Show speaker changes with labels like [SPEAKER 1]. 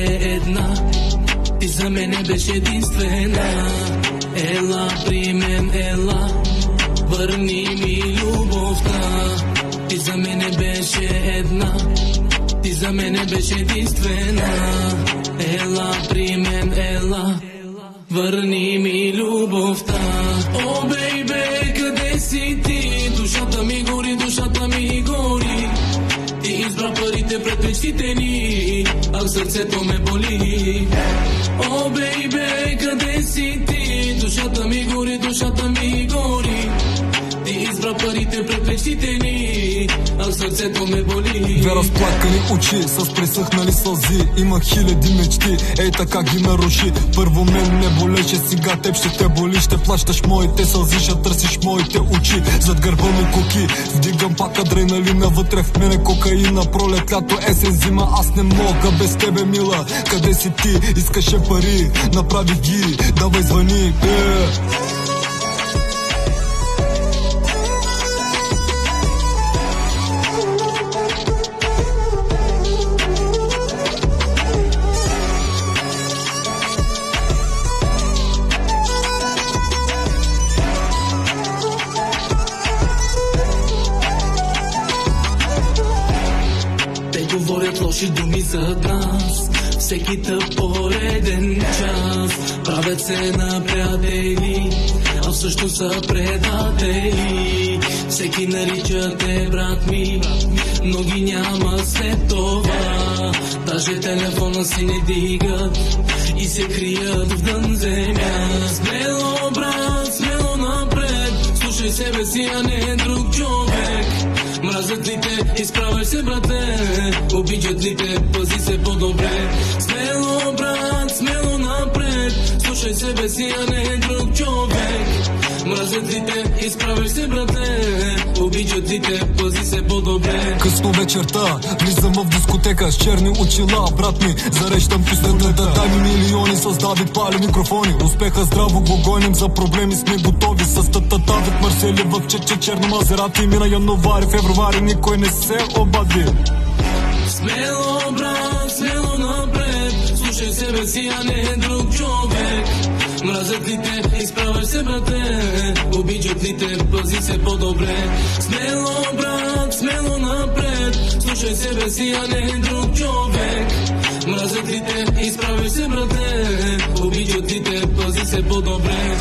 [SPEAKER 1] една, ти за мене беше единствена. Ела при мен, ела, върни ми любовта. Ти за мене беше една, ти за мене беше единствена. Ела при мен, ела, върни ми любовта. О, бейбе, къде си ти? Душата ми гори, душата ми гори. Ти избра парите пред мечтите ни, а сърцето ме боли. О, бейбе, къде си ти? Душата ми гори, душата ми гори. Ти избра парите пред мечтите ни, а сърцето ме боли.
[SPEAKER 2] Две разплакани очи с пресъхнали сълзи. Има хиляди мечти, ей така ги наруши. Първо мен не болеше, сега теб ще те боли. Ще плащаш моите сълзи, ще търсиш моите очи. Зад гърба ми коки, вдигам пак адреналина. Вътре в мене кокаина, пролет, лято, есен, зима. Аз не мога без тебе, мила. Къде си ти? Искаше пари, направи ги, давай звъни.
[SPEAKER 1] Говорят лоши думи за нас, всеки тъп пореден час. Правят се на приятели, а всъщност са предатели. Всеки нарича те брат ми, но ги няма след това. Даже телефона си не дигат и се крият в дън земя. Смело, брат, смело напред, слушай себе си, а не друг човек. Мразят ли те, изправяй се, брате, обичат ли те, пази се по-добре. Смело, брат, смело напред, слушай себе си, а не друг човек. Мразят ли те, изправяй се, брате, обичат ли те, пази се по-добре.
[SPEAKER 2] Късно вечерта, влизам в дискотека с черни очила, брат ми, зарещам пистолета. Дай ми милиони, създави пали микрофони. Успеха здраво го гоним, за проблеми сме готови. С татата вид Марсели в черно Мазерати. Мина януари, февруари, никой не се обади.
[SPEAKER 1] Смело, брат, смело напред, слушай себе си, а не друг човек. Мразят ли те, изправяй се, брате, обичат ли те, пази се по-добре. Смело, брат, смело напред, слушай себе си, а не друг човек. Мразят ли те, изправяй се, брате, обичат ли те, пази се по-добре.